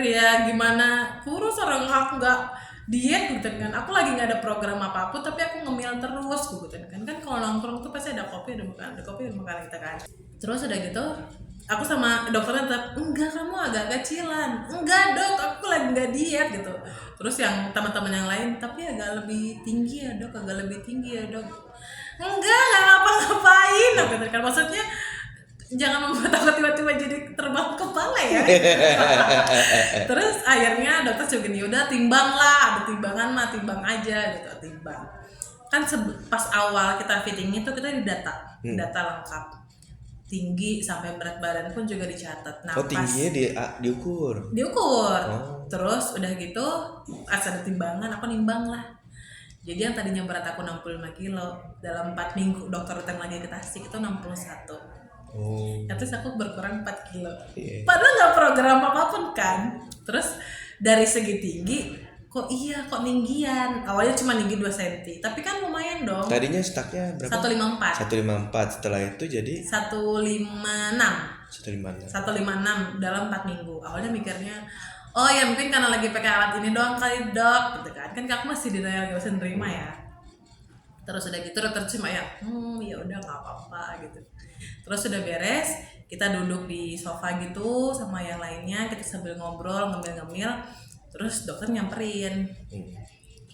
ya gimana kurus orang aku nggak diet gitu kan, aku lagi nggak ada program apapun tapi aku ngemil terus gitu kan kalau nongkrong tuh pasti ada kopi ada kopi ada makan kita kan. Terus udah gitu aku sama dokternya tetap enggak, kamu agak kecilan, enggak dok aku lagi nggak diet gitu. Terus yang teman-teman yang lain tapi agak lebih tinggi ya dok, agak lebih tinggi ya dok, enggak nggak ngapa-ngapain gitu kan, maksudnya jangan membuat aku tiba-tiba jadi terbang kepala ya. Terus akhirnya dokter juga nih udah timbang lah, ada timbangan mah timbang aja gitu, timbang kan pas awal kita fitting itu kita didata data lengkap, tinggi sampai berat badan pun juga dicatat. Nah Tingginya diukur. Terus udah gitu pas ada timbangan aku nimbang lah. Jadi yang tadinya berat aku 65 kilo dalam 4 minggu dokter datang lagi ke Tasik itu 61. Terus aku berkurang 4 kilo. Padahal nggak program apapun kan. Terus dari segi tinggi kok ninggian. Awalnya cuma tinggi 2 cm, tapi kan lumayan dong. Tadinya stucknya berapa? 154. Setelah itu jadi 156 dalam 4 minggu. Awalnya mikirnya oh ya mungkin karena lagi pakai alat ini doang kali dok gitu kan aku masih denial gak bisa nerima ya. Terus udah gitu dokter cuma ya udah nggak apa-apa gitu. Terus udah beres kita duduk di sofa gitu sama yang lainnya, kita sambil ngobrol ngemil-ngemil. Terus dokter nyamperin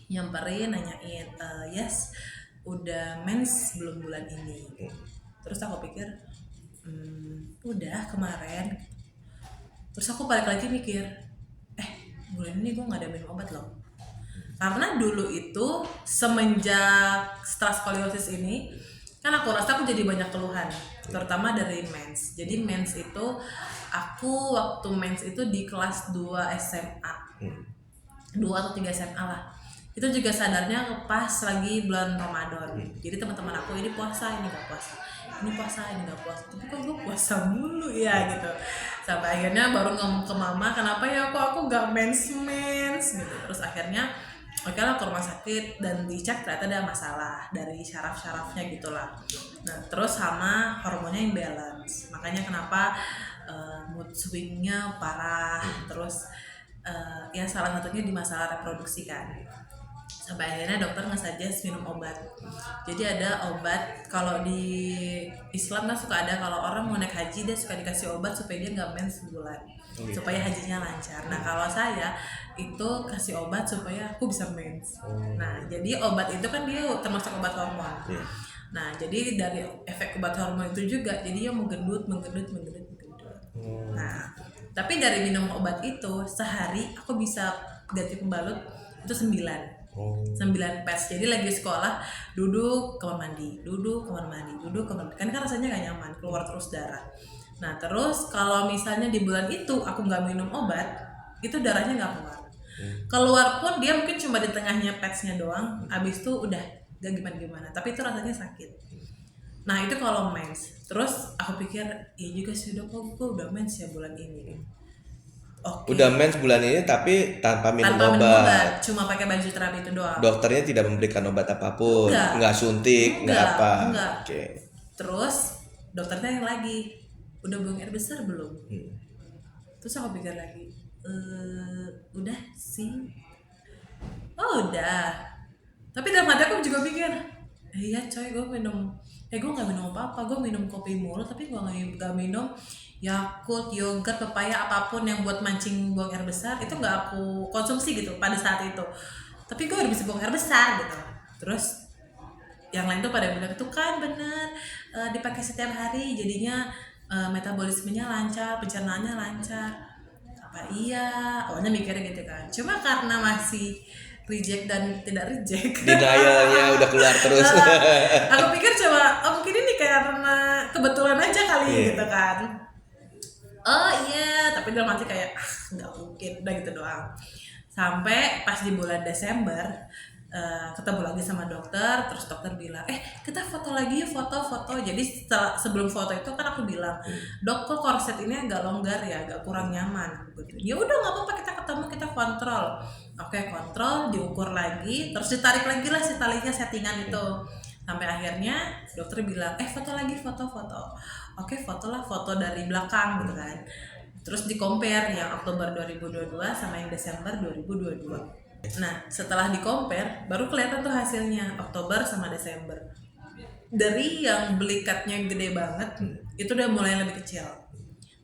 nanyain yes udah mens belum bulan ini. Terus aku pikir udah kemarin. Terus aku balik lagi mikir bulan ini gue gak ada minum obat loh. Karena dulu itu semenjak setelah skoliosis ini kan aku rasa aku jadi banyak keluhan, terutama dari mens. Jadi mens itu aku waktu mens itu di kelas 2 SMA 2 atau 3 SMA lah. Itu juga sadarnya pas lagi bulan Ramadan. Jadi teman-teman aku ini puasa, ini gak puasa, ini puasa, ini gak puasa, tapi kok gue puasa mulu ya gitu. Sampai akhirnya baru ngomong ke mama, kenapa ya kok aku gak mens gitu. Terus akhirnya oke lah ke rumah sakit dan dicek ternyata ada masalah dari syaraf-syarafnya gitulah. Nah terus sama hormonnya yang balance, makanya kenapa mood swingnya parah. Terus ya salah satunya di masalah reproduksi kan. Sampai akhirnya dokter nge-suggest minum obat. Jadi ada obat, kalau di Islam kan suka ada kalau orang mau naik haji dia suka dikasih obat supaya dia nggak mens sebulan, supaya hajinya lancar. Nah kalau saya itu kasih obat supaya aku bisa mens. Nah jadi obat itu kan dia termasuk obat hormon. Nah jadi dari efek obat hormon itu juga jadi dia menggendut. Nah tapi dari minum obat itu sehari aku bisa ganti pembalut itu 9 pes. Jadi lagi sekolah duduk kamar mandi kan rasanya gak nyaman, keluar terus darah. Nah terus kalau misalnya di bulan itu aku nggak minum obat itu darahnya nggak keluar pun dia mungkin cuma di tengahnya pesnya doang, abis itu udah gak gimana tapi itu rasanya sakit. Nah itu kalau mens. Terus aku pikir iya juga sih dok, gue udah mens ya bulan ini. Udah mens bulan ini tapi tanpa minum obat. Cuma pakai baju terapi itu doang. Dokternya tidak memberikan obat apapun, nggak suntik, nggak apa. Terus dokternya yang lagi udah buang air besar belum? Terus aku pikir lagi udah sih. Oh udah. Tapi dalam hati aku juga pikir iya coy, gue nggak minum apa-apa, gue minum kopi mulu tapi gue nggak minum Yakult, yogurt, pepaya, apapun yang buat mancing buang air besar itu nggak aku konsumsi gitu pada saat itu. Tapi gue udah bisa buang air besar gitu. Terus yang lain tuh pada bilang itu kan bener dipakai setiap hari jadinya metabolismenya lancar, pencernaannya lancar. Apa iya? Awalnya mikirnya gitu kan. Cuma karena masih reject dan tidak reject, denialnya udah keluar terus. Aku pikir coba mungkin ini karena kebetulan aja kali gitu kan. Oh iya, tapi dalam hati kayak nggak mungkin, udah gitu doang. Sampai pas di bulan Desember ketemu lagi sama dokter, terus dokter bilang kita foto lagi, foto. Jadi sebelum foto itu kan aku bilang, dok kok korset ini agak longgar ya, agak kurang nyaman gitu. Ya udah nggak apa-apa, kita ketemu, kita kontrol. Oke, kontrol, diukur lagi, terus ditarik lagi lah si talinya settingan itu. Sampai akhirnya dokter bilang foto lagi, foto. Oke, foto dari belakang gitu kan. Terus di compare yang Oktober 2022 sama yang Desember 2022. Nah, setelah di compare baru kelihatan tuh hasilnya Oktober sama Desember. Dari yang belikatnya gede banget, itu udah mulai lebih kecil.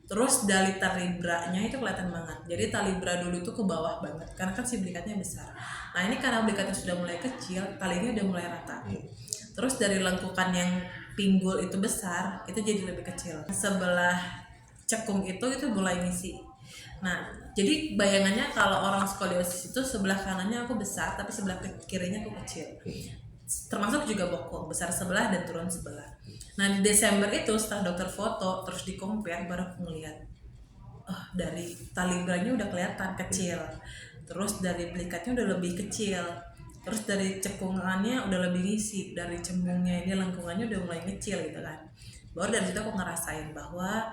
Terus dari talibranya itu kelihatan banget. Jadi talibra dulu itu ke bawah banget karena kan si belikatnya besar. Nah, ini karena belikatnya sudah mulai kecil, talinya udah mulai rata. Terus dari lengkukan yang pinggul itu besar, itu jadi lebih kecil. Sebelah cekung itu mulai ngisi. Nah, jadi bayangannya kalau orang skoliosis itu sebelah kanannya aku besar, tapi sebelah kirinya aku kecil. Termasuk juga bokong, besar sebelah dan turun sebelah. Nah, di Desember itu setelah dokter foto, terus di compare, baru aku ngeliat, oh dari talibranya udah kelihatan kecil. Terus dari belikatnya udah lebih kecil. Terus dari cekungannya udah lebih ngisi. Dari cembungnya ini lengkungannya udah mulai kecil gitu kan. Baru dari situ aku ngerasain bahwa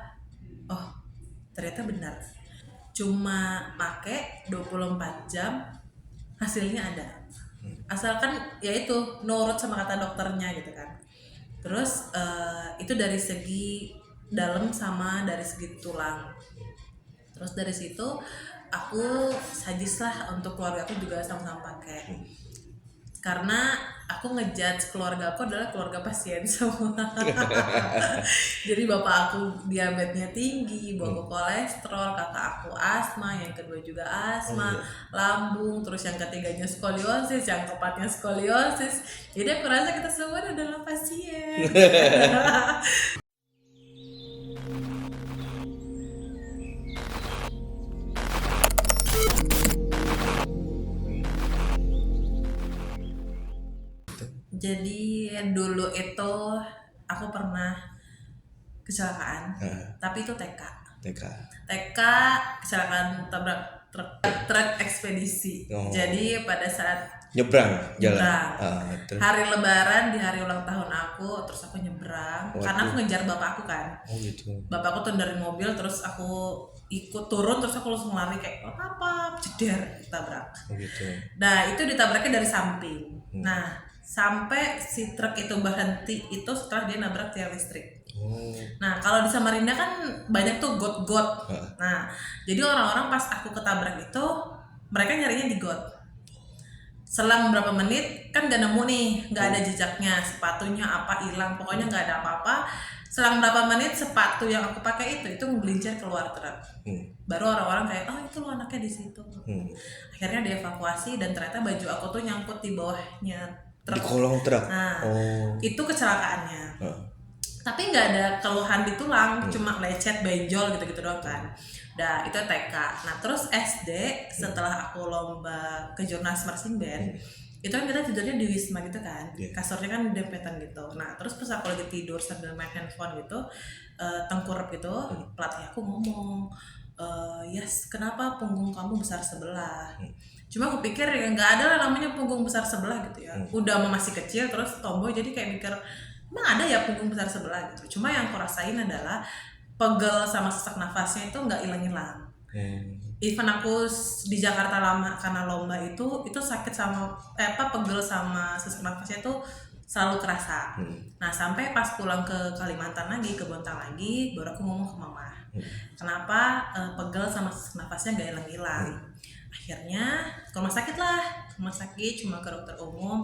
oh ternyata benar, cuma pakai 24 jam hasilnya ada, asalkan ya itu nurut sama kata dokternya gitu kan. Terus itu dari segi dalam sama dari segi tulang. Terus dari situ aku sajis lah untuk keluarga aku juga sama-sama pakai, karena aku ngejudge keluarga aku adalah keluarga pasien semua. Jadi bapak aku diabetesnya tinggi, ibu kolesterol, kakak aku asma, yang kedua juga asma, lambung, terus yang ketiganya skoliosis, yang keempatnya skoliosis. Jadi aku rasa kita semua adalah pasien. Jadi dulu itu aku pernah kecelakaan, tapi itu TK. Kecelakaan tabrak truk ekspedisi. Jadi pada saat nyebrang jalan. Hari Lebaran di hari ulang tahun aku, terus aku nyebrang. Karena aku ngejar bapak aku kan. Gitu. Bapak aku turun dari mobil, terus aku ikut turun, terus aku langsung lari kayak apa ceder, tabrak. Gitu. Nah itu ditabraknya dari samping. Nah sampai si truk itu berhenti itu setelah dia nabrak tiang listrik. Nah kalau di Samarinda kan banyak tuh got-got. Nah jadi orang-orang pas aku ketabrak itu mereka nyarinya di got. Selang beberapa menit kan gak nemu nih, gak ada jejaknya, sepatunya apa hilang, pokoknya gak ada apa-apa. Selang berapa menit sepatu yang aku pakai itu menggelincir keluar truk. Baru orang-orang kayak oh itu lo anaknya di situ. Akhirnya dievakuasi dan ternyata baju aku tuh nyangkut di bawahnya truk. Di kolong truk. Nah itu kecelakaannya. Tapi nggak ada keluhan di tulang, cuma lecet, benjol gitu-gitu doang kan. Nah itu TK. Nah terus SD setelah aku lomba ke Jurnas Marching Band, itu kan kita tidurnya di Wisma gitu kan, kasurnya kan dempetan gitu. Nah terus pas aku lagi tidur sambil main handphone gitu, tengkurap gitu, pelatih aku ngomong, yes kenapa punggung kamu besar sebelah? Cuma aku pikir ya nggak ada lah namanya punggung besar sebelah gitu ya. Udah masih kecil terus tomboy, jadi kayak mikir emang ada ya punggung besar sebelah gitu. Cuma yang aku rasain adalah pegel sama sesak nafasnya itu nggak hilang-hilang. Even aku di Jakarta lama karena lomba itu sakit sama pegel sama sesak nafasnya itu selalu kerasa. Nah sampai pas pulang ke Kalimantan lagi, ke Bontang lagi, baru aku ngomong ke mama kenapa pegel sama sesak nafasnya nggak hilang-hilang. Akhirnya ke rumah sakit cuma ke dokter umum.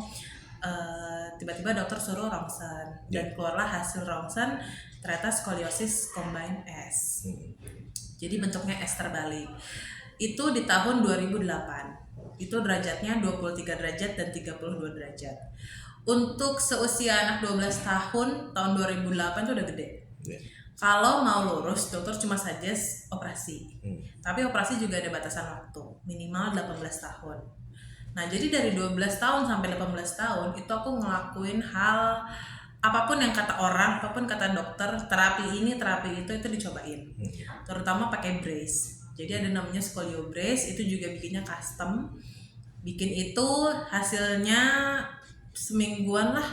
Tiba-tiba dokter suruh rongsen dan keluarlah hasil rongsen, ternyata skoliosis combine S. Jadi bentuknya S terbalik. Itu di tahun 2008. Itu derajatnya 23 derajat dan 32 derajat. Untuk seusia anak 12 tahun tahun 2008 itu udah gede. Kalau mau lurus dokter cuma suggest operasi. Tapi operasi juga ada batasan waktu, minimal 18 tahun. Nah jadi dari 12 tahun sampai 18 tahun itu aku ngelakuin hal apapun yang kata orang, apapun kata dokter, terapi ini, terapi itu dicobain. Terutama pakai brace. Jadi ada namanya scolio brace, itu juga bikinnya custom. Bikin itu hasilnya semingguan lah,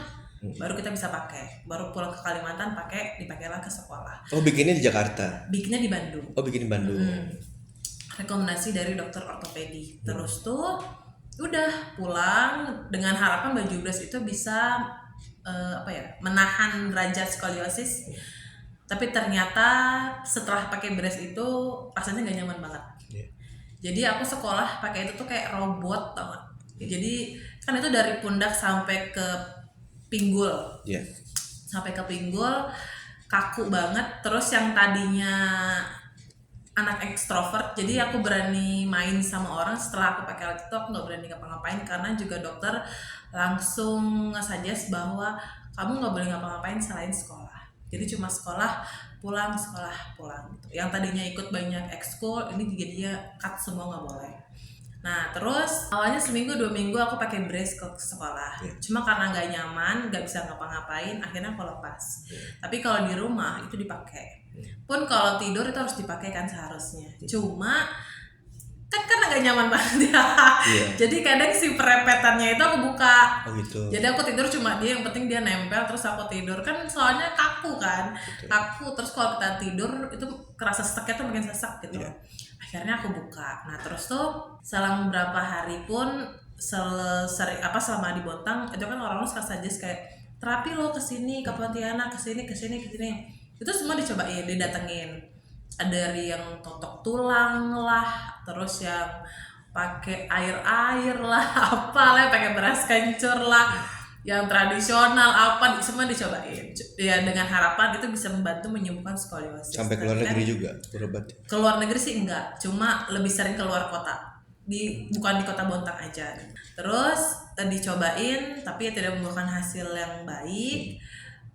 baru kita bisa pakai. Baru pulang ke Kalimantan dipakailah ke sekolah. Oh bikinnya di Jakarta? Bikinnya di Bandung. Oh bikin di Bandung. Rekomendasi dari dokter ortopedi. Terus tuh udah pulang dengan harapan baju brace itu bisa menahan derajat skoliosis Tapi ternyata setelah pakai brace itu rasanya nggak nyaman banget. Jadi aku sekolah pakai itu tuh kayak robot, tau gak? Jadi kan itu dari pundak sampai ke pinggul. Sampai ke pinggul, kaku banget. Terus yang tadinya anak ekstrovert, jadi aku berani main sama orang. Setelah aku pakai alat itu aku nggak berani ngapa-ngapain, karena juga dokter langsung nge-suggest bahwa kamu nggak boleh ngapa-ngapain selain sekolah. Jadi cuma sekolah pulang gitu. Yang tadinya ikut banyak ekskul, ini juga dia cut semua, nggak boleh. Nah terus awalnya seminggu 2 minggu aku pakai brace ke sekolah. Cuma karena nggak nyaman, nggak bisa ngapa-ngapain, akhirnya aku lepas. Tapi kalau di rumah itu dipakai. Pun kalau tidur itu harus dipakai kan seharusnya. Cuma kan karena gak nyaman banget ya. Jadi kadang si perepetannya itu aku buka. Jadi aku tidur cuma dia, yang penting dia nempel terus aku tidur. Kan soalnya kaku kan. Kaku, terus kalau kita tidur itu kerasa seseknya tuh makin sesak gitu. Akhirnya aku buka. Nah terus tuh selang beberapa hari pun selama di Bontang itu kan orang-orang suka suggest kayak terapi lo kesini, ke Pontianak, kesini. Itu semua dicobain, didatengin. Ada dari yang totok tulang lah, terus yang pakai air lah, apalah, pakai beras kencur lah, yang tradisional apa, semua dicobain. Ya dengan harapan itu bisa membantu menyembuhkan skoliosis. Sampai ke luar negeri juga berobat? Ke luar negeri sih enggak, cuma lebih sering keluar kota. Bukan di kota Bontang aja. Terus dicobain, tapi ya tidak membuahkan hasil yang baik.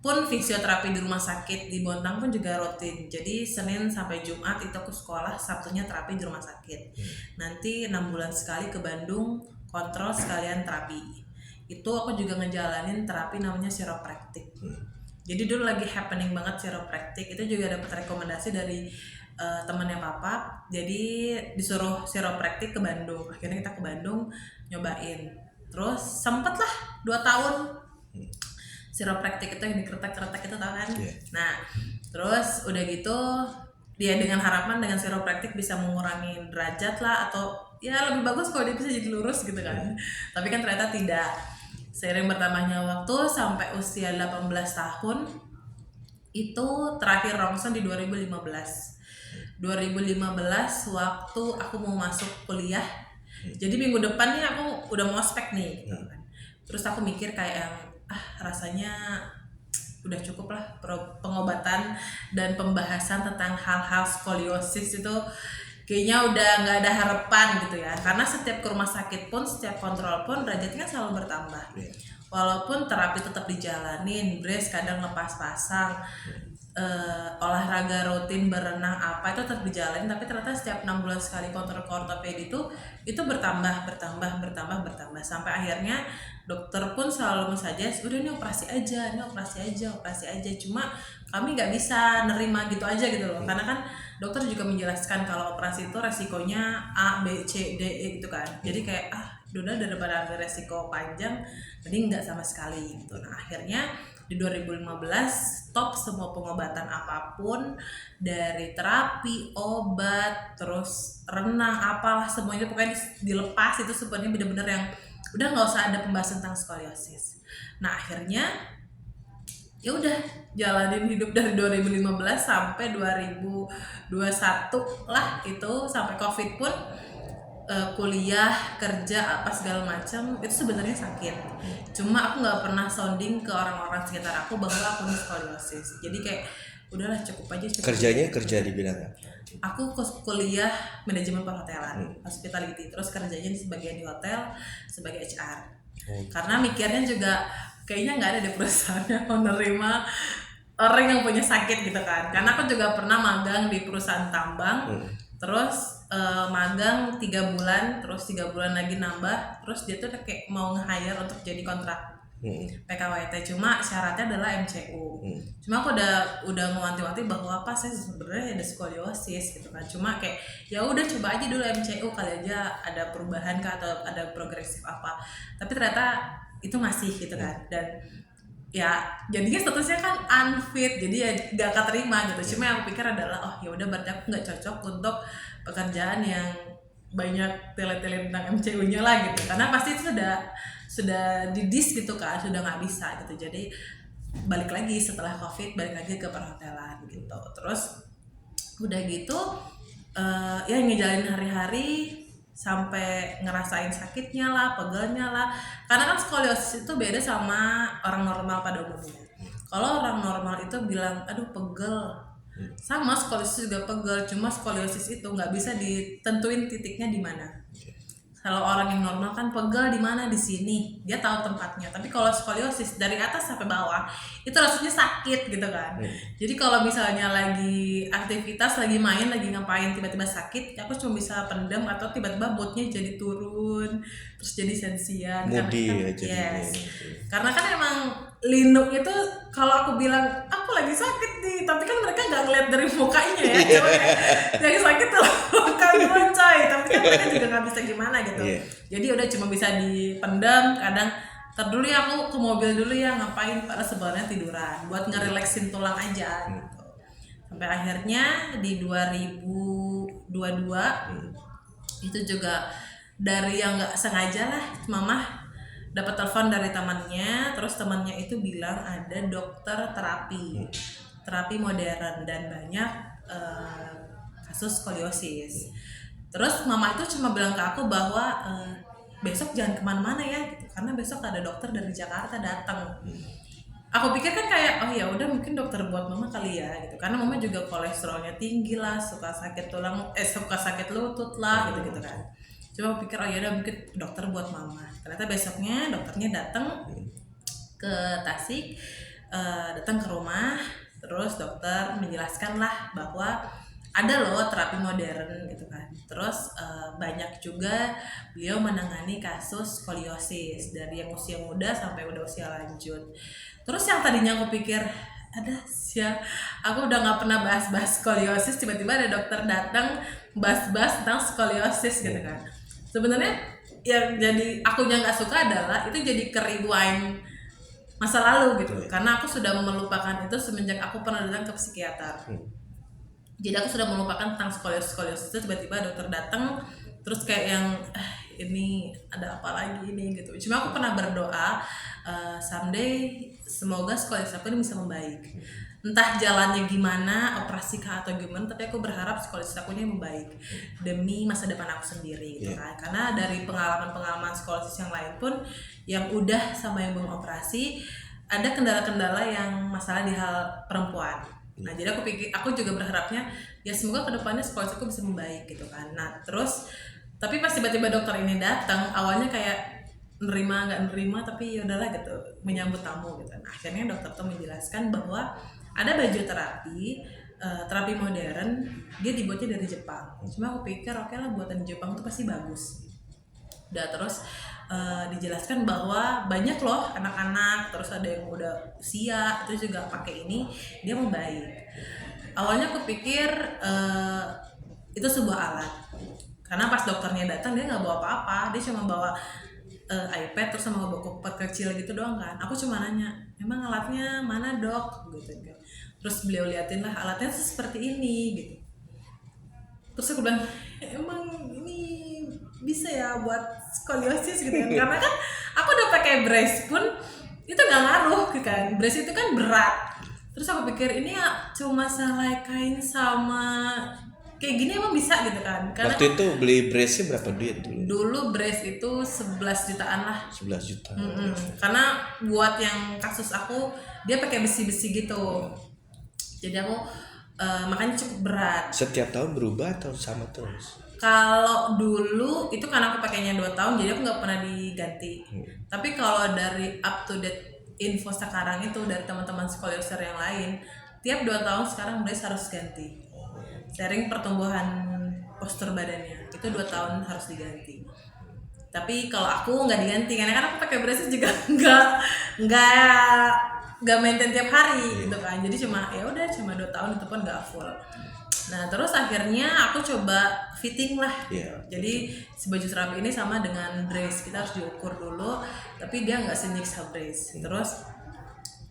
Pun fisioterapi di rumah sakit di Bontang pun juga rutin. Jadi Senin sampai Jumat itu aku sekolah, Sabtunya terapi di rumah sakit. Nanti 6 bulan sekali ke Bandung, kontrol sekalian terapi. Itu aku juga ngejalanin terapi namanya chiropractic. Jadi dulu lagi happening banget chiropractic. Itu juga dapat rekomendasi dari temannya papa. Jadi disuruh chiropractic ke Bandung. Akhirnya kita ke Bandung nyobain. Terus sempet lah 2 tahun. Chiropractic itu yang dikeretak-keretak itu, tau kan? Nah, terus udah gitu dia dengan harapan dengan chiropractic bisa mengurangi derajat lah, atau ya lebih bagus kalau dia bisa jadi lurus gitu kan. Tapi kan ternyata tidak. Seiring bertambahnya waktu sampai usia 18 tahun itu terakhir rongsen di 2015 waktu aku mau masuk kuliah. Jadi minggu depan nih aku udah mau ospek nih gitu kan. Terus aku mikir kayak yang rasanya udah cukup lah pengobatan dan pembahasan tentang hal-hal skoliosis itu kayaknya udah nggak ada harapan gitu ya, karena setiap ke rumah sakit pun, setiap kontrol pun derajatnya selalu bertambah. Walaupun terapi tetap dijalanin, brace kadang lepas pasang, olahraga rutin, berenang apa itu tetap dijalanin, tapi ternyata setiap 6 bulan sekali kontrol ke ortopedi itu bertambah sampai akhirnya dokter pun selalu mensuggest udah ini operasi aja. Cuma kami nggak bisa nerima gitu aja gitu loh, karena kan dokter juga menjelaskan kalau operasi itu resikonya A, B, C, D, E gitu kan. Jadi kayak udah daripada ada resiko panjang mending nggak sama sekali gitu. Nah akhirnya di 2015 stop semua pengobatan apapun, dari terapi, obat, terus renang, apalah semuanya pokoknya dilepas. Itu sebenarnya bener-bener yang udah nggak usah ada pembahasan tentang skoliosis. Nah akhirnya ya udah jalanin hidup dari 2015 sampai 2021 lah, itu sampai COVID pun kuliah, kerja, apa segala macam itu sebenarnya sakit. Cuma aku nggak pernah sounding ke orang-orang sekitar aku bahwa aku skoliosis. Jadi kayak udahlah cukup aja. Kerjanya kerja di bidang apa? Aku kuliah manajemen perhotelan, hospitality, terus kerjanya sebagian di hotel sebagai HR. Karena mikirnya juga kayaknya nggak ada di perusahaan yang menerima orang yang punya sakit gitu kan. Karena aku juga pernah magang di perusahaan tambang, terus magang 3 bulan, terus 3 bulan lagi nambah, terus dia tuh kayak mau nge-hire untuk jadi kontrak PKWT, cuma syaratnya adalah MCU. Cuma aku udah mewanti-wanti bahwa saya sebenarnya ada skoliosis gitu kan. Cuma kayak ya udah coba aja dulu MCU, kali aja ada perubahan kah atau ada progresif apa. Tapi ternyata itu masih gitu kan. Dan ya jadinya statusnya kan unfit, jadi ya gak keterima gitu. Cuma yang aku pikir adalah ya udah berarti aku nggak cocok untuk pekerjaan yang banyak tele-tele tentang MCU-nya lah gitu, karena pasti itu sudah didis gitu kan, sudah nggak bisa gitu. Jadi balik lagi setelah COVID, balik lagi ke perhotelan gitu. Terus udah gitu ya ngejalanin hari-hari sampai ngerasain sakitnya lah, pegelnya lah. Karena kan skoliosis itu beda sama orang normal pada umumnya. Kalau orang normal itu bilang, aduh pegel, sama skoliosis juga pegel, cuma skoliosis itu nggak bisa ditentuin titiknya di mana. Kalau orang yang normal kan pegel di mana, di sini, dia tahu tempatnya. Tapi kalau skoliosis dari atas sampai bawah itu rasanya sakit gitu kan. Jadi kalau misalnya lagi aktivitas, lagi main, lagi ngapain tiba-tiba sakit, aku cuma bisa pendem atau tiba-tiba moodnya jadi turun, terus jadi sensian. Moody Karena kan, ya jadinya. yes. Karena kan emang lindung itu kalau aku bilang aku lagi sakit nih, tapi kan mereka nggak ngeliat dari mukanya ya, cuma yang sakit tuh muka gue coy, tapi kan mereka juga nggak bisa gimana gitu. Jadi udah cuma bisa dipendam, kadang ntar dulu ya aku ke mobil dulu ya ngapain, padahal sebenarnya tiduran buat ngerelaksin tulang aja gitu. Sampai akhirnya di 2022 itu juga dari yang nggak sengaja lah, mama dapat telepon dari temannya, terus temannya itu bilang ada dokter terapi modern dan banyak kasus skoliosis. Terus mama itu cuma bilang ke aku bahwa besok jangan kemana-mana ya gitu, karena besok ada dokter dari Jakarta datang. Aku pikir kan kayak oh ya udah mungkin dokter buat mama kali ya gitu, karena mama juga kolesterolnya tinggi lah, suka sakit tulang, suka sakit lutut lah gitu kan. Cuma aku pikir oh ya udah mungkin dokter buat mama. Ternyata besoknya dokternya datang ke Tasik, datang ke rumah, terus dokter menjelaskan lah bahwa ada loh terapi modern gitu kan. Terus banyak juga beliau menangani kasus skoliosis dari yang usia muda sampai udah usia lanjut. Terus yang tadinya aku pikir ada sih, aku udah nggak pernah bahas-bahas skoliosis, tiba-tiba ada dokter datang bahas-bahas tentang skoliosis gitu kan. Sebenarnya yang jadi akunya nggak suka adalah itu jadi ke-rewind masa lalu gitu, karena aku sudah melupakan itu semenjak aku pernah datang ke psikiater. Jadi aku sudah melupakan tentang skoliosis itu, tiba-tiba dokter datang terus kayak yang ini ada apa lagi ini gitu. Cuma aku pernah berdoa someday semoga skoliosis aku ini bisa membaik. Entah jalannya gimana, operasi kah atau gimana, tapi aku berharap skoliosis aku ini membaik demi masa depan aku sendiri gitu kan. Karena dari pengalaman skoliosis yang lain pun yang udah sama yang belum operasi, ada kendala-kendala yang masalah di hal perempuan. Nah jadi aku juga berharapnya ya semoga kedepannya skoliosis aku bisa membaik gitu kan. Nah terus tapi pas tiba-tiba dokter ini datang, awalnya kayak nerima nggak nerima, tapi yaudahlah gitu, menyambut tamu gitu. Nah akhirnya dokter tuh menjelaskan bahwa ada baju terapi modern, dia dibuatnya dari Jepang. Cuma aku pikir oke lah buatan Jepang itu pasti bagus. Udah terus dijelaskan bahwa banyak loh anak-anak, terus ada yang udah usia itu juga pakai ini, dia membaik. Awalnya aku pikir itu sebuah alat, karena pas dokternya datang dia nggak bawa apa-apa, dia cuma bawa iPad terus sama buku kecil gitu doang kan. Aku cuma nanya, emang alatnya mana dok gitu. Terus beliau liatin lah alatnya seperti ini gitu. Terus aku bilang emang ini bisa ya buat skoliosis gitu kan. Karena kan aku udah pakai brace pun itu nggak ngaruh gitu kan. Brace itu kan berat. Terus aku pikir ini ya cuma selai kain sama kayak gini emang bisa gitu kan. Karena waktu itu beli brace-nya berapa duit dulu? Dulu brace itu 11 jutaan lah. 11 juta. Karena buat yang kasus aku dia pakai besi-besi gitu. Jadi aku makanya cukup berat. Setiap tahun berubah atau sama terus? Kalau dulu itu karena aku pakainya 2 tahun, jadi aku nggak pernah diganti. Tapi kalau dari up to date info sekarang itu dari teman-teman skolioser yang lain, tiap 2 tahun sekarang brace harus ganti. Sering pertumbuhan postur badannya itu 2 tahun harus diganti. Tapi kalau aku nggak diganti, karena kan aku pakai braces juga nggak maintain tiap hari gitu kan. Jadi cuma 2 tahun itu pun nggak full. Nah terus akhirnya aku coba fitting lah. Jadi si baju terapi ini sama dengan brace, kita harus diukur dulu, tapi dia nggak senyiksa brace. Terus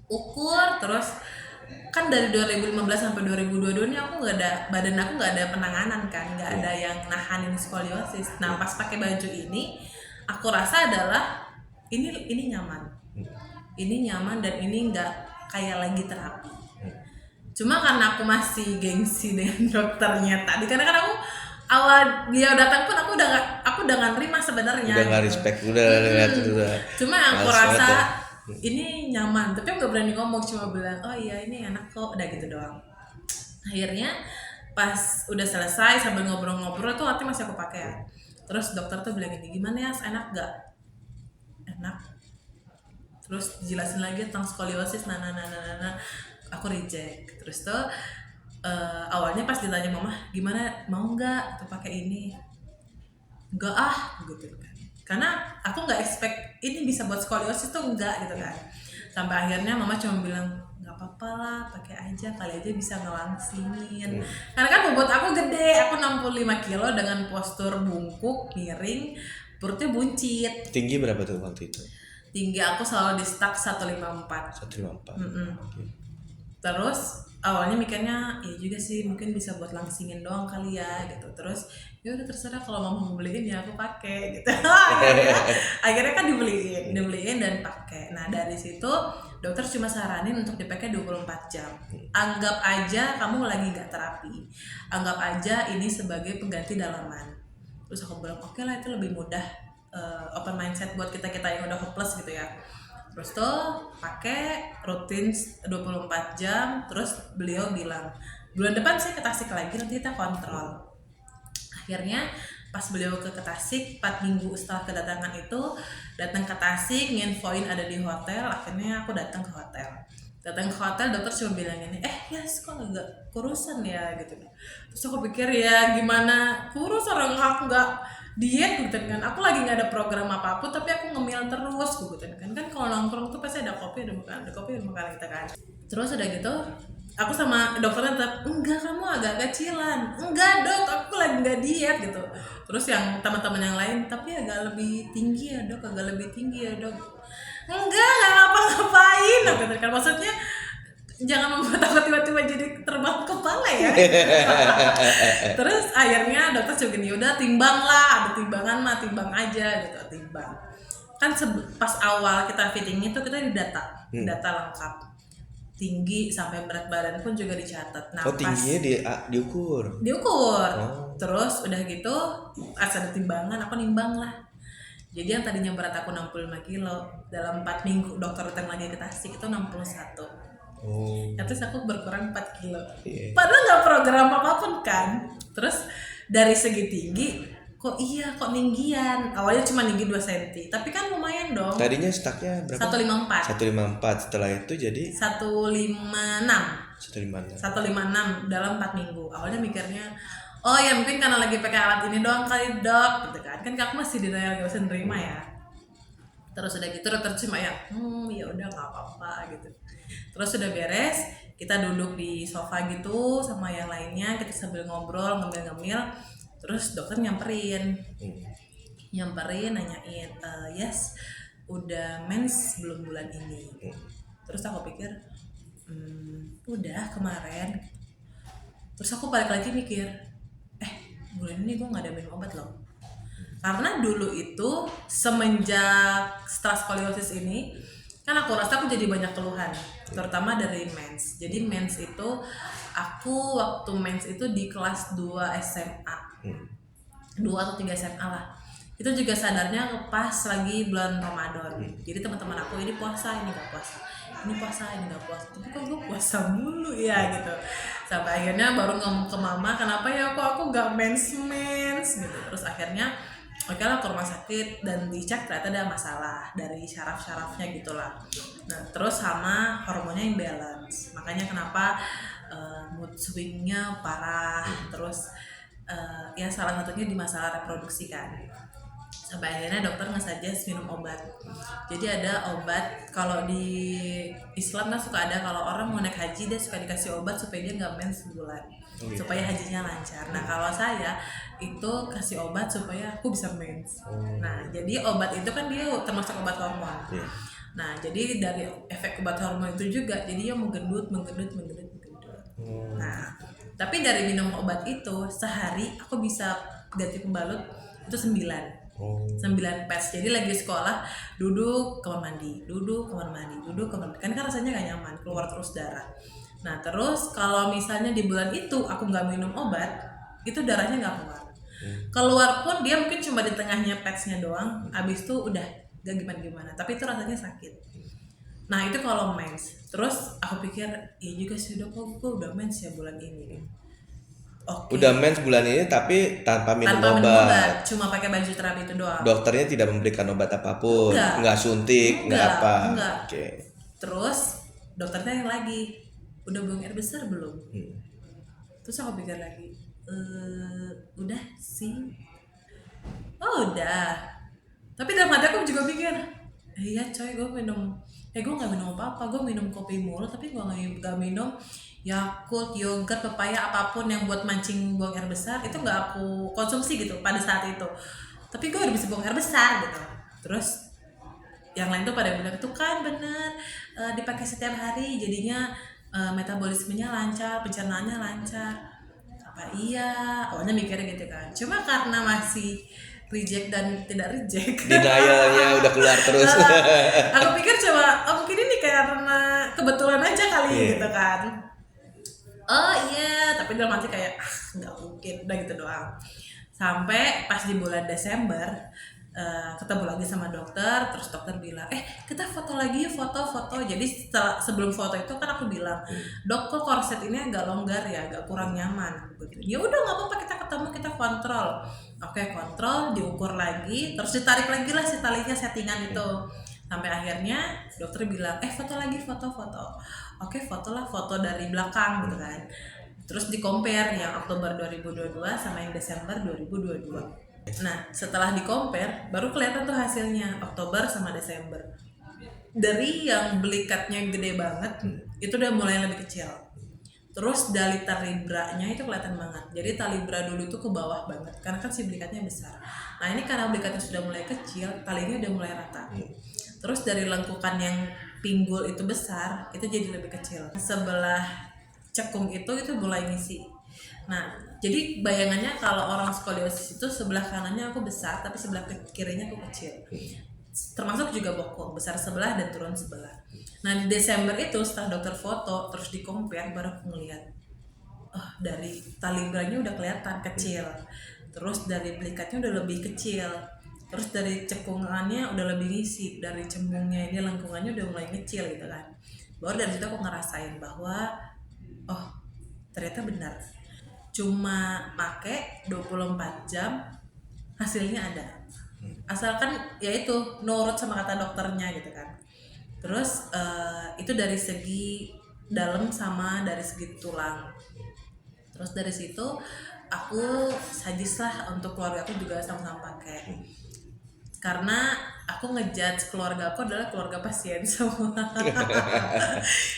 ukur, terus kan dari 2015 sampai 2022 ini aku nggak ada, badan aku nggak ada penanganan kan, nggak ada yang nahanin skoliosis. Nah pas pakai baju ini aku rasa adalah ini nyaman, ini nyaman dan ini nggak kayak lagi terapi. Cuma karena aku masih gengsi dengan dokternya tadi, karena kan aku awal dia datang pun aku udah nggak nerima sebenarnya. Udah nggak gitu. respect, udah lihat udah. Cuma aku Males banget rasa ya. ini nyaman, tapi aku nggak berani ngomong, cuma bilang oh iya ini enak kok, udah gitu doang. Akhirnya pas udah selesai sambil ngobrol-ngobrol tuh hati masih aku pakai ya. Terus dokter tuh bilang gini, gimana ya, enak gak? Enak. Terus dijelasin lagi tentang skoliosis, nah. Aku reject. Terus tuh awalnya pas ditanya mama, gimana, mau nggak tuh pakai ini? Enggak gitu kan. Karena aku nggak expect ini bisa buat skoliosis tuh, enggak gitu kan. Sampai akhirnya mama cuma bilang nggak apa-apa lah, pakai aja, kali aja bisa ngelangsingin. Karena kan bobot aku gede, aku 65 kilo dengan postur bungkuk, miring, perutnya buncit. Tinggi berapa tuh waktu itu? Tinggi aku selalu di stuck 154. 154. Oke. Terus awalnya mikirnya ya juga sih, mungkin bisa buat langsingin doang kali ya gitu. Terus ya udah terserah, kalau mama mau beliin ya aku pakai gitu. akhirnya kan dibeliin dan pakai. Nah dari situ dokter cuma saranin untuk dipakai 24 jam. Anggap aja kamu lagi nggak terapi, anggap aja ini sebagai pengganti dalaman. Terus aku bilang oke lah, itu lebih mudah, open mindset buat kita yang udah hopeless gitu ya. Terus tuh pakai rutin 24 jam. Terus beliau bilang bulan depan saya ke Tasik lagi, nanti kita kontrol. Akhirnya pas beliau ke Tasik 4 minggu setelah kedatangan itu, datang ke Tasik, nginfoin ada di hotel. Akhirnya aku datang ke hotel, dokter cuma bilang gini, yes kok agak kurusan ya gitu. Terus aku pikir ya gimana kurus, orang aku nggak diet gitu kan, aku lagi nggak ada program apapun tapi aku ngemil terus gitu kan. Kalau nongkrong tuh pasti ada kopi udah makan kita kan. Terus udah gitu aku sama dokternya tetap, enggak kamu agak kecilan, enggak dok aku lagi nggak diet gitu. Terus yang teman-teman yang lain, tapi agak lebih tinggi ya dok, enggak ngapa-ngapain gitu kan. Maksudnya jangan membuat aku tiba-tiba jadi terbang kepala ya. Terus akhirnya dokter juga gini, udah timbang lah, ada timbangan mah timbang aja gitu, timbang. Kan pas awal kita fitting itu kita didata lengkap, tinggi sampai berat badan pun juga dicatat. Nah, tingginya diukur. Terus udah gitu pas ada timbangan aku nimbang lah. Jadi yang tadinya berat aku 65 kilo, dalam 4 minggu dokter datang lagi ke Tasik itu 61. Terus aku berkurang 4 kilo. Padahal gak program apapun kan. Terus dari segi tinggi kok ninggian. Awalnya cuma tinggi 2 cm, tapi kan lumayan dong. Tadinya stucknya berapa? 154. Setelah itu jadi 156 dalam 4 minggu. Awalnya mikirnya oh ya mungkin karena lagi pakai alat ini doang kali dok gitu kan. Kan aku masih denial, gak bisa nerima ya. Terus udah gitu dokter cuma ya udah nggak apa-apa gitu. Terus udah beres, kita duduk di sofa gitu sama yang lainnya, kita sambil ngobrol ngemil. Terus dokter nyamperin nanyain, yes udah mens belum bulan ini. Terus aku pikir udah kemarin. Terus aku balik lagi mikir, bulan ini gue nggak ada minum obat loh. Karena dulu itu semenjak setelah skoliosis ini kan aku rasa aku jadi banyak keluhan, terutama dari mens. Jadi mens itu aku waktu mens itu di kelas 2 SMA, 2 atau 3 SMA lah. Itu juga sadarnya pas lagi bulan Ramadan. Jadi teman-teman aku ini puasa, ini nggak puasa, ini puasa, ini nggak puasa. Tapi kok gue puasa mulu ya gitu. Sampai akhirnya baru ngomong ke mama, kenapa ya kok aku nggak mens gitu. Terus akhirnya oke lah ke rumah sakit dan dicek ternyata ada masalah dari syaraf-syarafnya gitulah. Nah terus sama hormonnya imbalance, makanya kenapa mood swingnya parah. Terus ya salah satunya di masalah reproduksi kan. Sampai akhirnya dokter nge-suggest minum obat. Jadi ada obat, kalau di Islam kan suka ada kalau orang mau naik haji dia suka dikasih obat supaya dia nggak mens sebulan, supaya hajinya lancar. Nah kalau saya itu kasih obat supaya aku bisa mens. Nah jadi obat itu kan dia termasuk obat hormon. Nah jadi dari efek obat hormon itu juga jadi dia menggendut. Nah tapi dari minum obat itu sehari aku bisa ganti pembalut itu 9. Oh. 9 pes. Jadi lagi sekolah duduk kamar mandi, duduk kamar mandi, duduk kamar mandi. Kan rasanya gak nyaman, keluar terus darah. Nah terus kalau misalnya di bulan itu aku nggak minum obat, itu darahnya nggak keluar. Keluar pun dia mungkin cuma di tengahnya padsnya doang. Abis itu udah gak gimana-gimana. Tapi itu rasanya sakit. Nah itu kalau mens. Terus aku pikir iya juga sih dok, gue udah mens ya bulan ini. Oke. Udah mens bulan ini tapi tanpa minum Tanpa minum obat. obat, cuma pakai baju terapi itu doang. Dokternya tidak memberikan obat apapun, Enggak. nggak suntik, nggak apa. Enggak. Oke. Terus dokternya yang lagi, udah buang air besar belum? Terus aku pikir lagi, udah sih. Oh udah. Tapi dalam hati aku juga pikir, iya coy, gue nggak minum apa-apa, gue minum kopi mulu, tapi gue nggak minum Yakult, yogurt, pepaya, apapun yang buat mancing buang air besar, itu nggak aku konsumsi gitu pada saat itu. Tapi gue udah bisa buang air besar gitu. Terus yang lain tuh pada bilang itu kan bener, dipakai setiap hari, jadinya metabolismenya lancar, pencernaannya lancar. Apa iya? Awalnya mikirnya gitu kan. Cuma karena masih reject dan tidak reject. Denialnya udah keluar terus. Aku pikir coba, mungkin ini karena kebetulan aja kali gitu kan. Oh iya, tapi dalam hati kayak nggak mungkin, udah gitu doang. Sampai pas di bulan Desember ketemu lagi sama dokter, terus dokter bilang, kita foto lagi, foto. Jadi sebelum foto itu kan aku bilang, dok kok korset ini agak longgar ya, agak kurang nyaman. Ya udah nggak apa-apa, kita ketemu, kita kontrol. Oke, kontrol, diukur lagi, terus ditarik lagi lah si talinya settingan itu. Sampai akhirnya dokter bilang, foto lagi, foto. Oke, foto dari belakang gitu kan. Terus di-compare yang Oktober 2022 sama yang Desember 2022. Nah, setelah di-compare, baru kelihatan tuh hasilnya Oktober sama Desember. Dari yang belikatnya gede banget, itu udah mulai lebih kecil. Terus dari talibranya itu kelihatan banget. Jadi talibra dulu itu ke bawah banget, karena kan si belikatnya besar. Nah ini karena belikatnya sudah mulai kecil, talinya udah mulai rata. Terus dari lengkukan yang pinggul itu besar, itu jadi lebih kecil. Sebelah cekung itu mulai ngisi. Nah, jadi bayangannya kalau orang skoliosis itu sebelah kanannya aku besar, tapi sebelah kirinya aku kecil. Termasuk juga bokong, besar sebelah dan turun sebelah. Nah di Desember itu setelah dokter foto, terus di-compare, baru aku ngeliat, dari talibranya udah kelihatan kecil. Terus dari belikatnya udah lebih kecil. Terus dari cekungannya udah lebih ngisi, dari cembungnya ini lengkungannya udah mulai kecil gitu kan. Baru dari situ aku ngerasain bahwa ternyata benar. Cuma pakai 24 jam hasilnya ada. Asalkan ya itu nurut sama kata dokternya gitu kan. Terus itu dari segi dalam sama dari segi tulang. Terus dari situ aku suggest lah untuk keluarga aku juga sama-sama pakai. Karena aku ngejudge keluarga aku adalah keluarga pasien semua.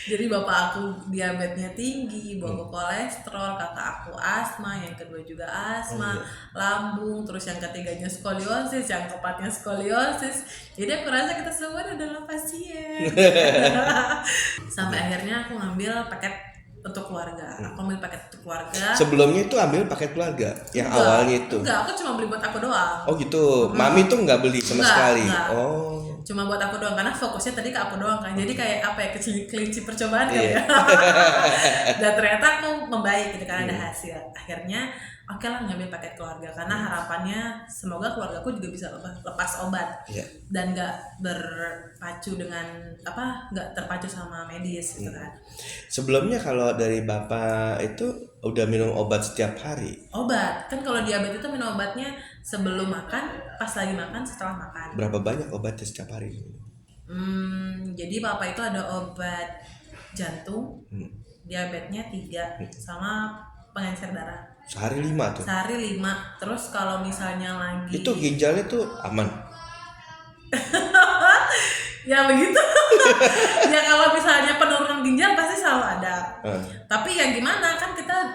Jadi bapak aku diabetesnya tinggi, ibu kolesterol, kakak aku asma, yang kedua juga asma, lambung, terus yang ketiganya skoliosis, yang keempatnya skoliosis. Jadi aku rasa kita semua adalah pasien. Sampai akhirnya aku ngambil paket untuk keluarga. Aku ambil paket untuk keluarga. Sebelumnya itu ambil paket keluarga yang awalnya itu. Enggak, aku cuma beli buat aku doang. Oh gitu. Mami tuh nggak beli sama sekali. Enggak. Oh. Cuma buat aku doang karena fokusnya tadi ke aku doang kan. Jadi kayak apa ya, kelinci percobaan kali ya. Dan ternyata aku membaik gitu kan, ada hasil. Akhirnya oke lah ngambil paket keluarga karena harapannya semoga keluarga aku juga bisa lepas obat dan nggak berpacu dengan nggak terpacu sama medis gitu kan. Sebelumnya kalau dari bapak itu udah minum obat setiap hari? Obat kan kalau diabetes itu minum obatnya sebelum makan, pas lagi makan, setelah makan. Berapa banyak obatnya setiap hari? Jadi bapak itu ada obat jantung, diabetesnya 3 sama pengencer darah. Sehari 5 tuh? Sehari 5. Terus kalau misalnya lagi itu ginjalnya tuh aman? Ya begitu. Ya kalau misalnya penurunan ginjal pasti selalu ada. Tapi ya gimana, kan kita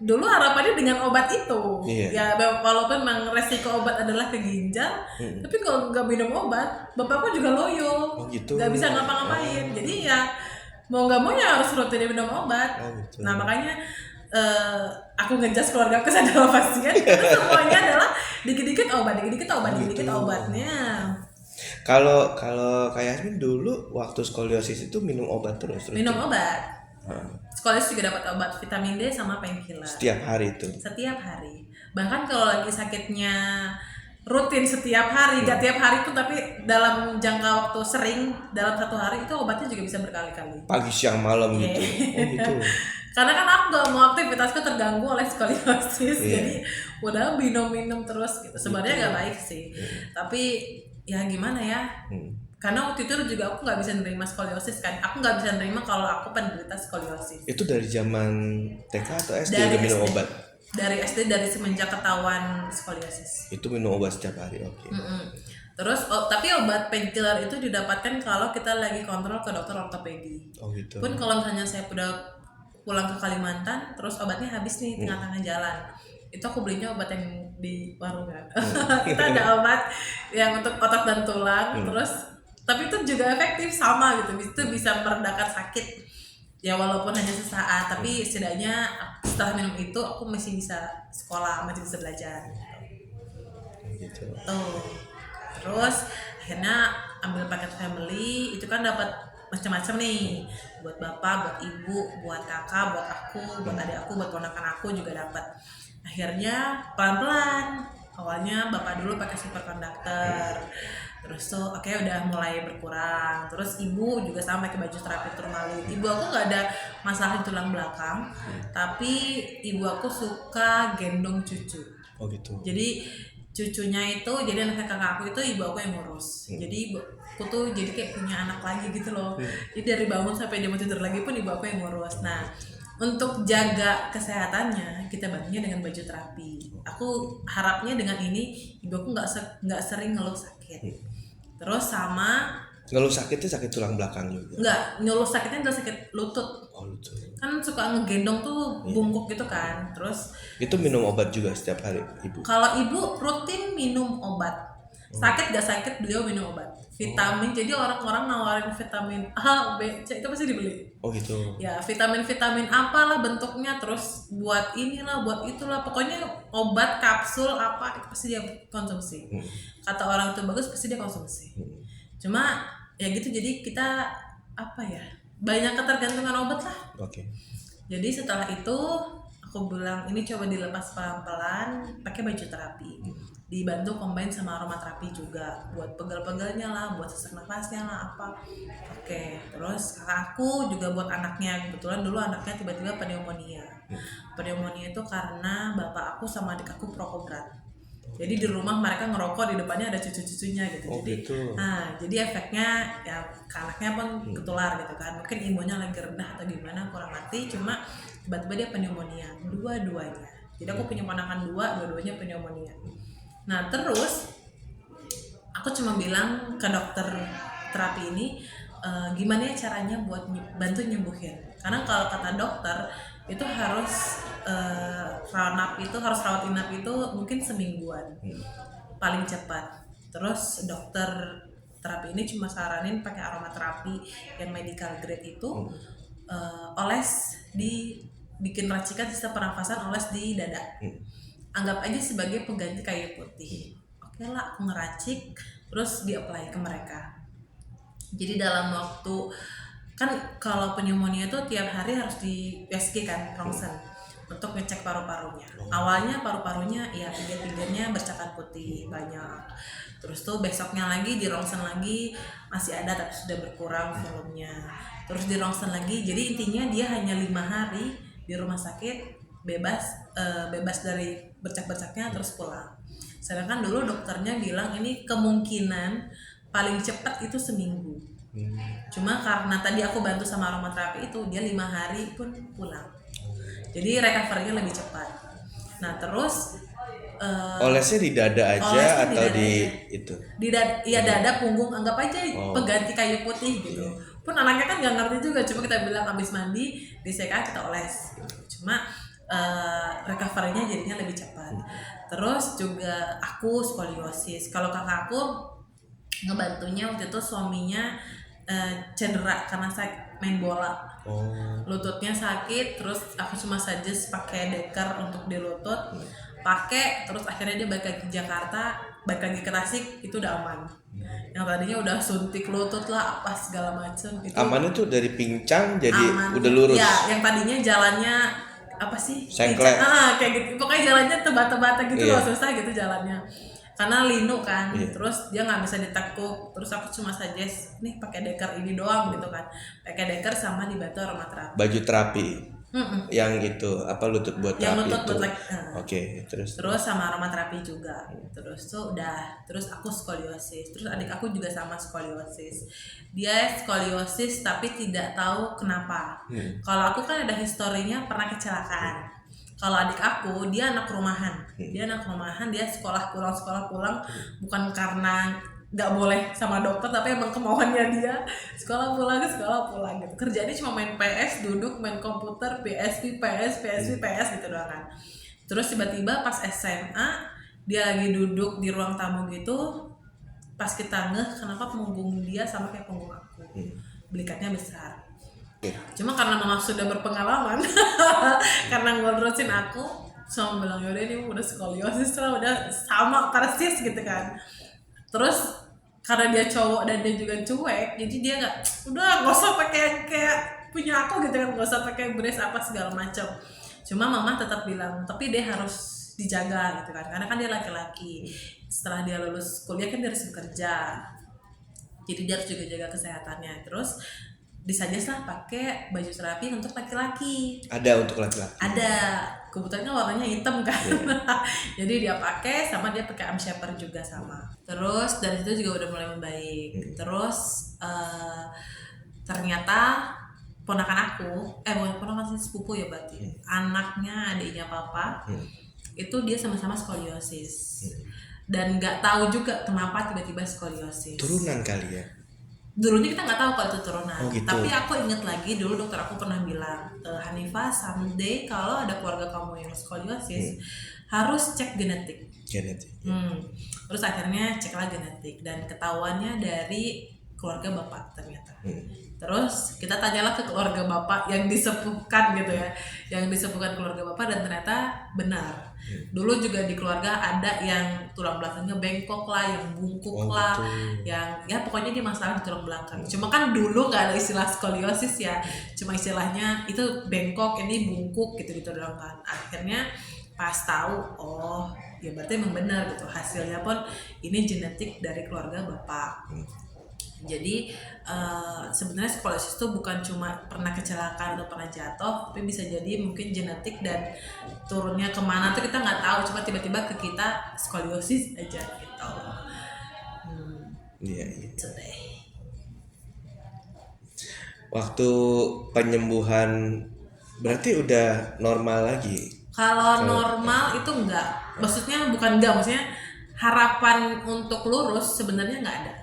dulu harapannya dengan obat itu. Ya walaupun memang resiko obat adalah ke ginjal, tapi kalau nggak minum obat, bapakku juga loyo. Nggak bisa ngapa-ngapain. Jadi ya mau nggak mau ya harus rutin minum obat. Nah makanya aku ngejas keluarga aku adalah pasien karena semuanya adalah dikit-dikit Gitu. obatnya. Kalau kalau kayak Yasmin dulu waktu skoliosis itu minum obat terus. Minum rutin? obat. Hah, Skoliosis juga dapat obat vitamin D sama painkiller setiap hari itu. setiap hari. Bahkan kalau lagi sakitnya rutin setiap hari, gak tiap hari pun tapi dalam jangka waktu sering dalam satu hari itu obatnya juga bisa berkali-kali. Pagi, siang, malam gitu. Oh gitu. Karena kan aku gak mau aktivitasku terganggu oleh skoliosis, Iya. jadi udah minum terus gitu. Sebenarnya gak baik sih, tapi ya gimana ya? Hmm. Karena waktu itu juga aku nggak bisa nerima skoliosis kan, aku nggak bisa nerima kalau aku penderita skoliosis. Itu dari zaman TK atau SD Dari udah minum SD. obat? Dari SD, dari semenjak ketahuan skoliosis. Itu minum obat setiap hari, oke. Terus tapi obat painkiller itu didapatkan kalau kita lagi kontrol ke dokter ortopedi. Oh gitu. Pun kalau misalnya saya udah pulang ke Kalimantan, terus obatnya habis nih tengah-tengah jalan, itu aku belinya obat yang di warung kan. Kita ada obat yang untuk otot dan tulang, terus tapi itu juga efektif sama gitu, itu bisa meredakan sakit. Ya walaupun hanya sesaat, tapi setidaknya setelah minum itu aku masih bisa sekolah, masih bisa belajar. Gitu. Tuh. Terus akhirnya ambil paket family, itu kan dapat macam-macam nih, buat bapak, buat ibu, buat kakak, buat aku, buat adik aku, buat ponakan aku juga dapat. Akhirnya pelan-pelan, awalnya bapak dulu pakai superkonduktor, terus tuh oke udah mulai berkurang. Terus ibu juga sama pakai baju terapi turmalin. Ibu aku nggak ada masalah di tulang belakang, tapi ibu aku suka gendong cucu. Oh gitu. Jadi cucunya itu, jadi anaknya kakak aku itu ibu aku yang ngurus. Jadi ibu aku tuh jadi kayak punya anak lagi gitu loh. Jadi dari bangun sampai dia mau tidur lagi pun ibu aku yang ngurus. Nah, untuk jaga kesehatannya kita bantunya dengan baju terapi. Aku harapnya dengan ini ibu aku nggak sering ngeluh sakit. Terus sama Ngeluh sakitnya sakit tulang belakang juga. nggak ngeluh sakitnya adalah sakit lutut. Oh lucu. Kan suka ngegendong tuh bungkuk gitu kan. Terus Itu minum obat juga setiap hari ibu. kalau ibu rutin minum obat. Sakit gak sakit beliau minum obat. Vitamin, jadi orang-orang nawarin vitamin A, B, C itu pasti dibeli. Oh gitu. Ya vitamin apalah bentuknya, terus buat inilah, buat itulah, pokoknya obat kapsul apa itu pasti dia konsumsi. Kata orang itu bagus pasti dia konsumsi. Cuma ya gitu, jadi kita apa ya, banyak ketergantungan obat lah. Oke. Jadi setelah itu aku bilang ini coba dilepas pelan-pelan pakai baju terapi, dibantu combine sama aromaterapi juga buat pegel-pegelnya lah, buat sesak nafasnya lah apa. Oke, terus kakak aku juga buat anaknya, kebetulan dulu anaknya tiba-tiba pneumonia. Pneumonia itu karena bapak aku sama adik aku perokok berat. Jadi di rumah mereka ngerokok, di depannya ada cucu-cucunya gitu. Oh, Jadi gitu. nah, jadi efeknya ya ke anaknya pun ketular gitu kan. Mungkin imunnya lagi rendah atau gimana kurang ngerti, cuma tiba-tiba dia pneumonia dua-duanya. Jadi aku punya ponakan dua-duanya pneumonia. Nah, terus aku cuma bilang ke dokter terapi ini gimana ya caranya buat bantu nyembuhin. Karena kalau kata dokter itu harus rawat inap itu mungkin semingguan paling cepat. Terus dokter terapi ini cuma saranin pakai aromaterapi yang medical grade itu, oles bikin racikan sistem pernafasan, oles di dada. Anggap aja sebagai pengganti kayu putih. Oke lah, aku ngeracik terus di-apply ke mereka. Jadi dalam waktu, kan kalau pneumonia itu tiap hari harus di USG kan, rongsen, untuk ngecek paru-parunya. Awalnya paru-parunya ya pinggir-pinggirnya bercak putih banyak. Terus tuh besoknya lagi di rongsen lagi masih ada tapi sudah berkurang volumenya. Terus di rongsen lagi, jadi intinya dia hanya 5 hari di rumah sakit bebas dari bercak-bercaknya terus pulang. Sedangkan dulu dokternya bilang ini kemungkinan paling cepat itu seminggu. Cuma karena tadi aku bantu sama aromaterapi itu dia 5 hari pun pulang. Jadi recovery-nya lebih cepat. Nah terus olesnya di dada aja atau di itu? Di dada, punggung, anggap aja pengganti kayu putih gitu. Pun anaknya kan nggak ngerti juga, cuma kita bilang habis mandi di CK kita oles gitu. Cuma recovery-nya jadinya lebih cepat. Terus juga aku skoliosis. Kalau kakak aku ngebantunya waktu itu suaminya cedera karena saya main bola. Lututnya sakit, terus aku cuma suggest pakai deker untuk di lutut, pakai, terus akhirnya dia balik lagi ke Jakarta, balik lagi ke Tasik, itu udah aman. Yang tadinya udah suntik lutut lah apa segala macem itu Aman itu dari pincang jadi aman. udah lurus. Ya, yang tadinya jalannya apa sih? Sengklek. Kayak gitu. Pokoknya jalannya tebata-bata gitu Iya. loh, susah gitu jalannya. Karena linu kan, Iya. terus dia nggak bisa ditekuk. Terus aku cuma suggest, nih pakai deker ini doang gitu kan. Pakai deker sama dibantu aromaterapi. Baju terapi. Yang itu apa lutut buat Yang terapi lutut itu. buat like, Oke, terus Terus sama aromaterapi juga. Terus tuh udah, terus aku skoliosis. Terus adik aku juga sama skoliosis. Dia skoliosis tapi tidak tahu kenapa. Kalau aku kan ada historinya pernah kecelakaan. Kalau adik aku dia anak rumahan. Dia anak rumahan, dia sekolah pulang bukan karena nggak boleh sama dokter tapi emang kemauannya dia sekolah pulang gitu. Kerjanya cuma main PS, duduk main komputer, PS gitu doang kan. Terus tiba-tiba pas SMA dia lagi duduk di ruang tamu gitu, pas kita ngeh kenapa punggung dia sama kayak punggung aku, belikatnya besar. Cuma karena mama sudah berpengalaman, karena ngelurusin aku, sama bilang yaudah ini udah skoliosis lah, udah sama persis gitu kan. Terus karena dia cowok dan dia juga cuek, jadi dia nggak usah pakai kayak punya aku gitu kan, nggak usah pakai brace apa segala macam. Cuma mama tetap bilang, tapi dia harus dijaga gitu kan, karena kan dia laki-laki. Setelah dia lulus kuliah kan dia harus bekerja, jadi dia harus juga jaga kesehatannya. Terus disuggest lah pakai baju terapi untuk laki-laki. ada untuk laki-laki. Ada, kebetulan warnanya hitam kan. Jadi dia pakai, sama dia pakai arm shaper juga sama. Terus dari situ juga udah mulai membaik. Terus ternyata ponakan aku, bukan ponakan sih, sepupu ya berarti, anaknya adiknya papa, itu dia sama-sama skoliosis. Dan nggak tahu juga kenapa tiba-tiba skoliosis. Turunan kali ya. Dulunya kita nggak tahu kalau itu turunan, Oh, gitu. tapi aku inget lagi dulu dokter aku pernah bilang, Hanifah, someday kalau ada keluarga kamu yang skoliosis harus cek genetik. Terus akhirnya ceklah genetik dan ketahuannya dari keluarga bapak ternyata. Terus kita tanyalah ke keluarga bapak yang disepuhkan gitu ya, yang disepuhkan keluarga bapak, dan ternyata benar. Dulu juga di keluarga ada yang tulang belakangnya bengkok lah, yang bungkuk lah, yang ya pokoknya dia masalah di tulang belakang. Cuma kan dulu nggak ada istilah skoliosis ya, cuma istilahnya itu bengkok, ini bungkuk gitu doang kan. Akhirnya pas tahu, oh ya berarti emang benar gitu, hasilnya pun ini genetik dari keluarga bapak. Jadi sebenarnya skoliosis itu bukan cuma pernah kecelakaan atau pernah jatuh, tapi bisa jadi mungkin genetik dan turunnya kemana tuh kita nggak tahu, cuma tiba-tiba ke kita skoliosis aja gitu. Iya. Gitu deh. Waktu penyembuhan berarti udah normal lagi. Kalau normal itu enggak, maksudnya bukan enggak, maksudnya harapan untuk lurus sebenarnya nggak ada.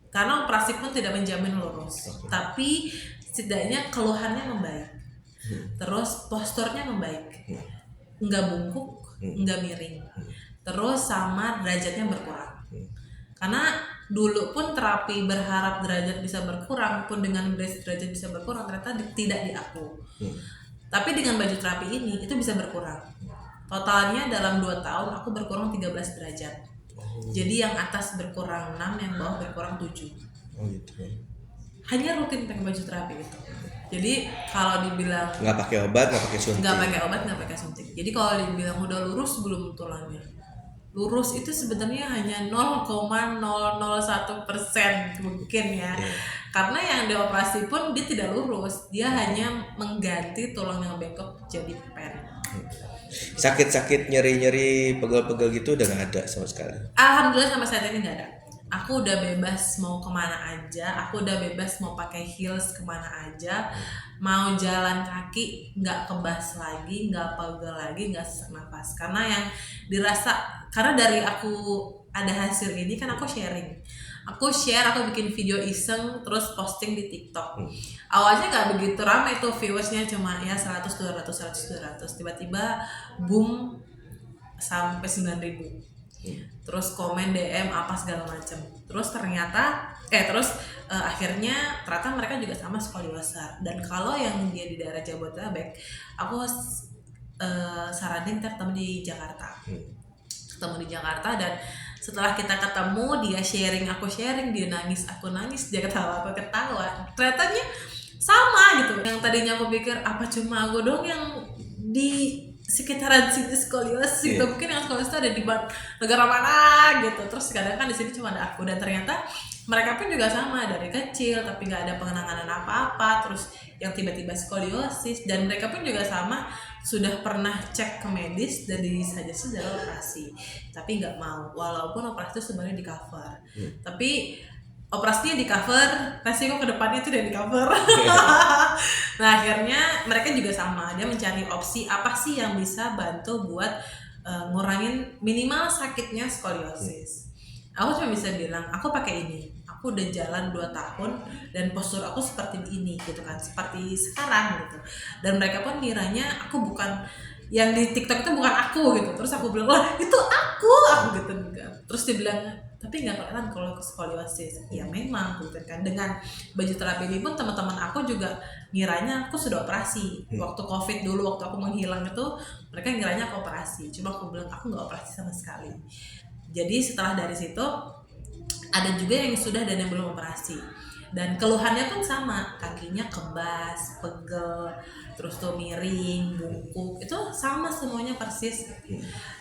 Karena operasi pun tidak menjamin lurus, tapi setidaknya keluhannya membaik. Terus posturnya membaik, nggak bungkuk, nggak miring. Terus sama derajatnya berkurang. Karena dulu pun terapi berharap derajat bisa berkurang, pun dengan brace derajat bisa berkurang, ternyata tidak di aku. Tapi dengan baju terapi ini itu bisa berkurang. Totalnya dalam 2 tahun aku berkurang 13 derajat. Jadi yang atas berkurang 6, yang bawah berkurang 7. Oh gitu. Hanya rutin pakai baju terapi itu. Jadi kalau dibilang Nggak pakai obat, nggak pakai suntik. nggak pakai obat, nggak pakai suntik. Jadi kalau dibilang udah lurus belum tulangnya. Lurus itu sebenarnya hanya 0,001% mungkin ya. Karena yang dioperasi pun dia tidak lurus, dia hanya mengganti tulang yang bengkok jadi pen. Sakit-sakit, nyeri-nyeri, pegel-pegel gitu udah nggak ada sama sekali. Alhamdulillah sampai saat ini nggak ada. Aku udah bebas mau kemana aja, aku udah bebas mau pakai heels kemana aja, mau jalan kaki nggak kebas lagi, nggak pegel lagi, nggak sesak nafas. Karena yang karena dari aku ada hasil ini kan aku sharing. Aku bikin video iseng terus posting di TikTok. Awalnya nggak begitu ramai tuh viewersnya, cuma ya 100, 200. Tiba-tiba boom sampai 9.000. Terus komen DM apa segala macam. Terus akhirnya ternyata mereka juga sama skoliosa. Dan kalau yang dia di daerah Jabodetabek, aku saranin kita ketemu di Jakarta. Ketemu di Jakarta, dan setelah kita ketemu, dia sharing, aku sharing, dia nangis, aku nangis, dia ketawa, aku ketawa. Ternyatanya sama gitu. Yang tadinya aku pikir apa cuma aku dong yang di sekitaran situ skoliosis gitu, mungkin yang skoliosis ada di negara mana gitu. Terus kadang kan di sini cuma ada aku, dan ternyata mereka pun juga sama dari kecil tapi nggak ada pengenangan apa-apa, terus yang tiba-tiba skoliosis, dan mereka pun juga sama sudah pernah cek ke medis dan disuggest adalah operasi, tapi nggak mau, walaupun operasi itu sebenarnya di cover. Tapi operasinya di cover, resiko kedepannya itu udah di cover. Nah akhirnya mereka juga sama, dia mencari opsi apa sih yang bisa bantu buat ngurangin minimal sakitnya skoliosis. Aku cuma bisa bilang, aku pakai ini, aku udah jalan 2 tahun dan postur aku seperti ini gitu kan, seperti sekarang gitu. Dan mereka pun ngiranya aku bukan yang di TikTok, itu bukan aku gitu. Terus aku bilang, wah itu aku gitu kan. Terus dia bilang, tapi nggak kelihatan kalau skoliosis. Ya memang gitu kan, dengan baju terapi ini pun teman-teman aku juga ngiranya aku sudah operasi. Waktu COVID dulu, waktu aku menghilang itu, mereka ngiranya aku operasi. Cuma aku bilang aku nggak operasi sama sekali. Jadi setelah dari situ ada juga yang sudah dan yang belum operasi, dan keluhannya pun sama, kakinya kebas, pegel, terus tuh miring, bungkuk, itu sama semuanya persis.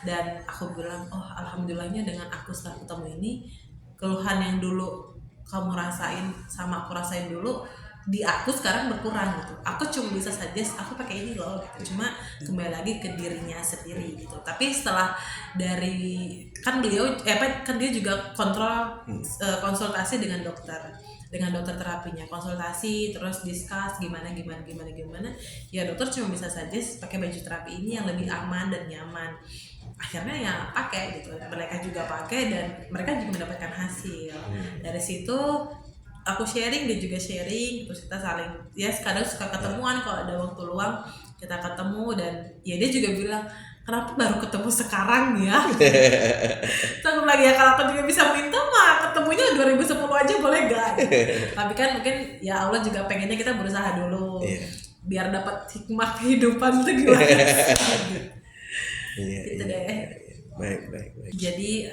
Dan aku bilang, oh alhamdulillahnya dengan aku setelah ketemu ini, keluhan yang dulu kamu rasain sama aku rasain dulu di aku sekarang berkurang gitu. Aku cuma bisa suggest aku pakai ini loh gitu. Cuma kembali lagi ke dirinya sendiri gitu. Tapi setelah dari kan dia juga kontrol konsultasi dengan dokter terapinya, konsultasi terus discuss gimana, ya dokter cuma bisa suggest pakai baju terapi ini yang lebih aman dan nyaman. Akhirnya ya pakai gitu, mereka juga pakai dan mereka juga mendapatkan hasil. Dari situ aku sharing, dia juga sharing, terus kita saling, ya kadang suka ketemuan kalau ada waktu luang, kita ketemu. Dan ya dia juga bilang, kenapa baru ketemu sekarang ya? Terus lagi ya, kalau aku juga bisa minta mah ketemunya 2010 aja boleh gak? Tapi kan mungkin ya Allah juga pengennya kita berusaha dulu, biar dapat hikmah kehidupan itu gimana. Gitu deh. Baik. Jadi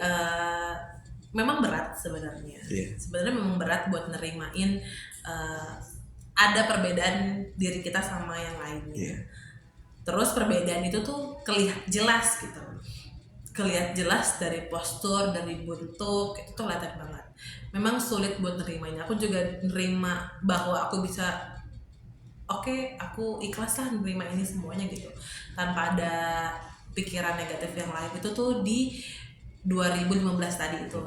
memang berat sebenarnya. Sebenarnya memang berat buat nerimain ada perbedaan diri kita sama yang lainnya. Terus perbedaan itu tuh kelihatan jelas gitu. Kelihatan jelas dari postur, dari bentuk, itu tuh kelihatan banget. Memang sulit buat nerimanya. Aku juga nerima bahwa aku bisa oke, aku ikhlas lah nerima ini semuanya gitu, tanpa ada pikiran negatif yang lain. Itu tuh di 2015 tadi itu.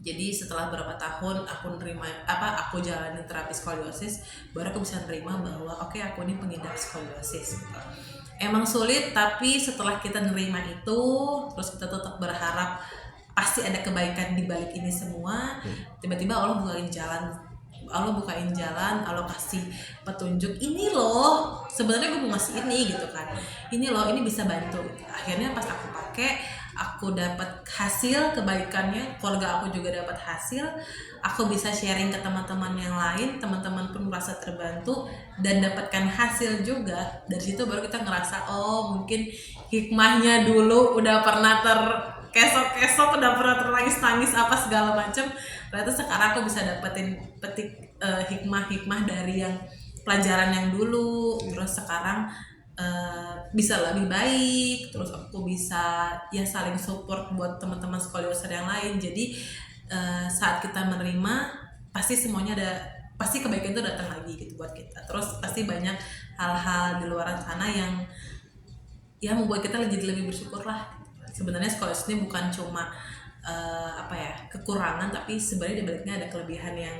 Jadi setelah berapa tahun aku jalanin terapi skoliosis, baru aku bisa nerima bahwa oke, aku ini pengidap skoliosis gitu. Emang sulit, tapi setelah kita nerima itu, terus kita tetap berharap pasti ada kebaikan di balik ini semua. Tiba-tiba Allah bukain jalan, Allah kasih petunjuk, ini loh sebenarnya gue mau ngasih ini gitu kan, ini loh, ini bisa bantu. Akhirnya pas aku pakai, aku dapat hasil kebaikannya, keluarga aku juga dapat hasil, aku bisa sharing ke teman-teman yang lain, teman-teman pun merasa terbantu dan dapatkan hasil juga. Dari situ baru kita ngerasa, oh mungkin hikmahnya dulu udah pernah kesok udah pernah ternangis apa segala macam, ternyata sekarang aku bisa dapetin hikmah dari yang pelajaran yang dulu. Terus sekarang bisa lebih baik, terus aku bisa ya saling support buat teman-teman skoliosis yang lain. Jadi saat kita menerima, pasti semuanya pasti kebaikan itu datang lagi gitu buat kita. Terus pasti banyak hal-hal di luar sana yang ya membuat kita jadi lebih bersyukur lah. Sebenarnya skoliosis ini bukan cuma kekurangan, tapi sebenarnya di baliknya ada kelebihan yang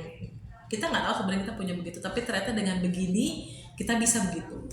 kita nggak tahu sebenarnya kita punya begitu, tapi ternyata dengan begini kita bisa begitu.